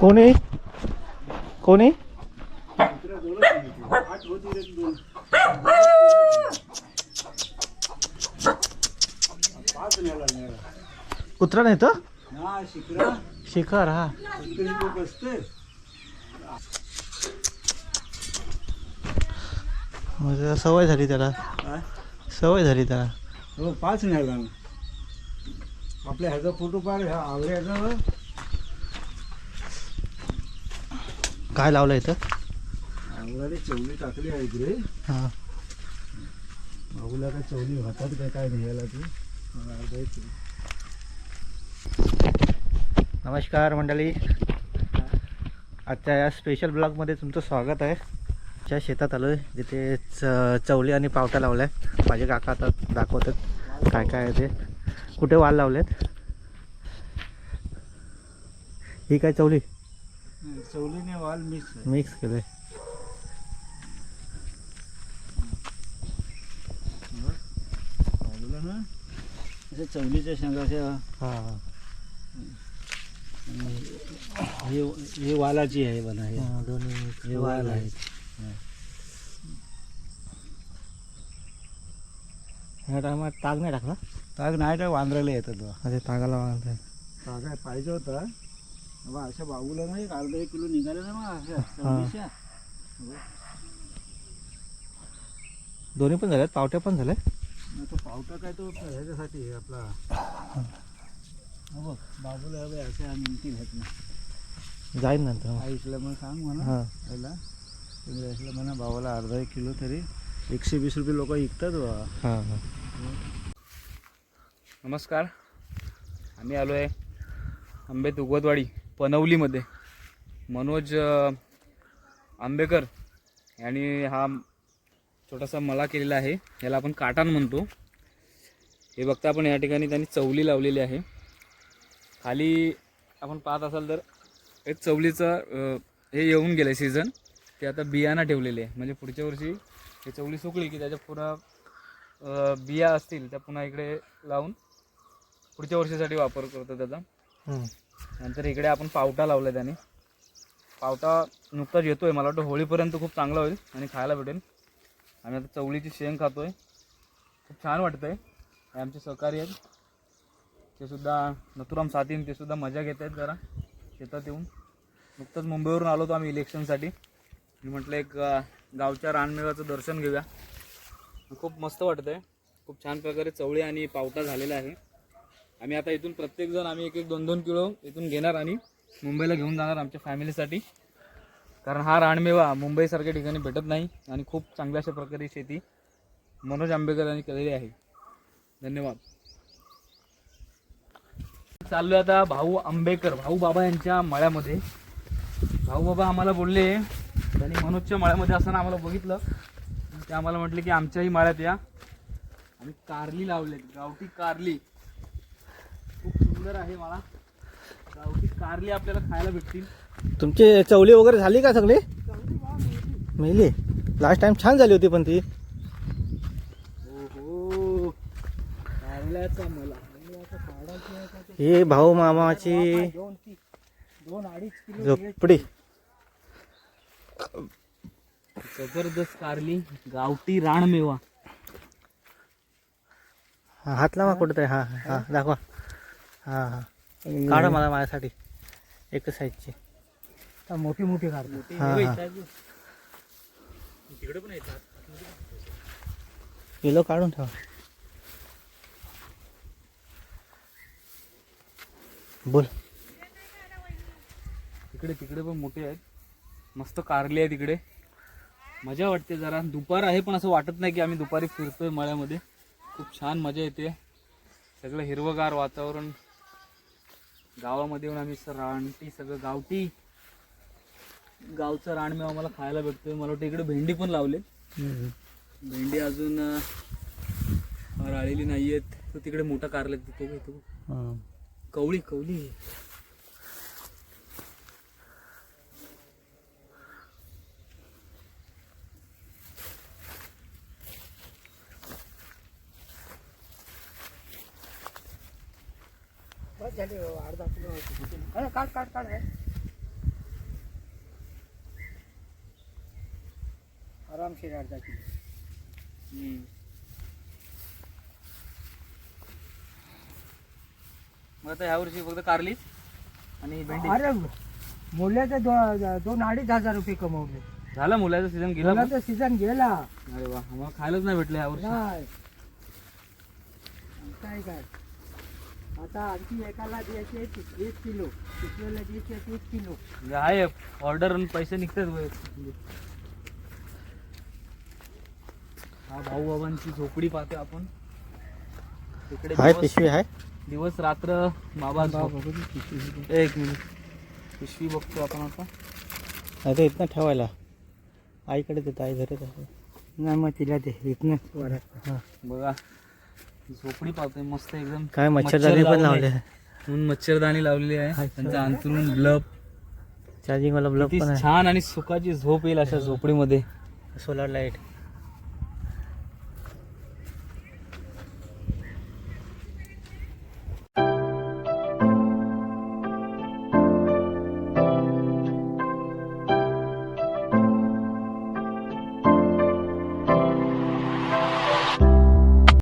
कोणी कोणी कुत्रा नाही तर शिखर हा म्हणजे सवय झाली त्याला सवय झाली त्याला. हो 5 न्यायला आपल्या ह्याचा फोटो काढ ह्या आवऱ्याचा. काय लावलं इथं आवळ्याला चवली टाकली आहे इकडे. हां बाबूला काय चवली हातात काय न्यायला ती. नमस्कार मंडळी, आजच्या या स्पेशल ब्लॉगमध्ये तुमचं स्वागत आहे. च्या शेतात आलो आहे जिथे चवली आणि पावटा लावला आहे. माझे काका आता दाखवतात काय काय आहे ते. कुठे वाल लावलेत. ही काय चवली चवलीने वाल मिक्स केलं आहे. बाजूला ना अशा चवलीच्या शेंगाच्या. हां हे वालाची आहे बघा. हे दोन्ही हे वाल आहेत. ह्या टायमात ताग नाही टाकला. ताग नाही तर वांद्रायला येतात. अरे तागाला वाढत ताग पाहिजे होता बाबा. अशा बाबूला ना 1.5 किलो निघाले ना मग अशा चवलीच्या. दोन्ही पण झाल्यात, पावट्या पण झाल्या. तो पावटा काय तो ह्याच्यासाठी आपला बघ बाबूला हवे असे निमती घेत नाही. जाईल नंतर ऐकलं मग सांग म्हणा. हां पहिला तुम्ही ऐकलं म्हणा भावाला 1.5 किलो तरी 120 रुपये लोक विकतात बाबा. हां हां. नमस्कार, आम्ही आलो आहे आंबेत उगवतवाडी पनवलीमध्ये. मनोज आंबेकर यांनी हा छोटासा मळा केलेला आहे. याला आपण काटान म्हणतो. हे बघता आपण या ठिकाणी त्यांनी चवली लावलेली आहे. खाली आपण पाहत असाल तर एक चवलीचं हे येऊन गेलं सीझन. ते आता बियाणं ठेवलेले आहे. म्हणजे पुढच्या वर्षी हे चवली सुकली की त्याच्या पुन्हा बिया असतील त्या पुन्हा इकडे लावून पुढच्या वर्षीसाठी वापर करतो त्याचा. नंतर इकडे आपण पावटा लावला आहे. त्याने पावटा नुकताच येतो आहे. मला वाटतं होळीपर्यंत खूप चांगला होईल आणि खायला भेटेल. आम्ही आता चवलीची शेंग खातो आहे. खूप छान वाटतं आहे. हे आमचे सहकारी आहेत, ते सुद्धा नथुराम साथीन, ते सुद्धा मजा घेत आहेत जरा शेतात येऊन. नुकतंच मुंबईवरून आलो होतो आम्ही इलेक्शनसाठी. मी म्हटलं एक गावच्या रानमेव्याचं दर्शन घेऊया. खूप मस्त वाटतं आहे. खूप छान प्रकारे चवळी आणि पावटा झालेला आहे. आम्ही आता इथून प्रत्येकजण आम्ही 1-2 किलो इथून घेणार आणि मुंबईला घेऊन जाणार आमच्या फॅमिलीसाठी. कारण हा रानमेवा मुंबईसारख्या ठिकाणी भेटत नाही आणि खूप चांगल्या अशा प्रकारे शेती मनोज आंबेकर यांनी केलेली आहे. धन्यवाद. चाललो आता भाऊ आंबेकर, भाऊ बाबा यांच्या मळ्यामध्ये. भाऊ बाबा आम्हाला बोलले, त्यांनी मनोजच्या मळ्यामध्ये असताना आम्हाला बघितलं. ते आम्हाला म्हटले की आमच्याही मळ्यात या. आम्ही कारली लावले, गावठी कारली. खूप सुंदर आहे मला. गावठी कारली आपल्याला खायला भेटतील. तुमची चवली वगैरे झाली का सगळी. मेली लास्ट टाइम छान झाली होती पण ती. हो कारल्याचा मला हे भाऊ मामाची 2-2.5 किलो झोपडी. जबरदस्त कारली, गावठी रानमेवा. हात लावा कुठे. हा हा दाखवा. हा हा काढा मला माझ्यासाठी एक साईजची. मोठी मोठी कारली. तिकडे पण येतात. किलो काढून ठेवा. बोल. तिकडे पण मोठे आहेत. मस्त कारली आहे तिकडे. मजा वाटते जरा. दुपार आहे पण असं वाटत नाही की आम्ही दुपारी फिरतोय मळ्यामध्ये. खूप छान मजा येते. सगळं हिरवगार वातावरण. गावामध्ये येऊन आम्ही रानटी सगळं गावठी गावचं रानमेवा मला खायला भेटतोय. मला वाटतं इकडे भेंडी पण लावले. भेंडी अजून राळलेली नाही आहेत. तो तिकडे मोठा कारला तिथे कवळी कवली. अर्धा किलो काढ. आरामशीर अर्धा किलो. मग आता ह्यावर्षी फक्त कारलीच आणि भेंडी अरे मुल्याचे 2-2,500 रुपये कमवले. झाला मुलाचा सीझन गेला पण? मुलाचा सीझन गेला अरे वा आम्हाला खायलाच नाही भेटलं यावर्षी. नाही. काय काय आता आणखी एकाला द्यायचे 1 किलो, दुसऱ्याला द्यायचे 1 किलो. म्हणजे आहे ऑर्डर आणि पैसे निघतात होय. हा भाऊ बाबांची झोपडी पाहते आपण तिकडे. आहे पिशवी आहे. दिवस रात्र बाबा एक मिनिट पिशवी बघतो आपण आता. नाही ते इथनं ठेवायला आईकडे देत आई घरी नाही मग तिला ते इथनं वरात. बघा झोपडी पाहतोय मस्त एकदम. काय मच्छरदाणी पण लावले आहे. म्हणून मच्छरदाणी लावलेली आहे. त्यांच्या अंतरून ब्लब चार्जिंग वाला ब्लब किती पण आहे. छान आणि सुखाची झोप येईल अशा झोपडीमध्ये. Solar light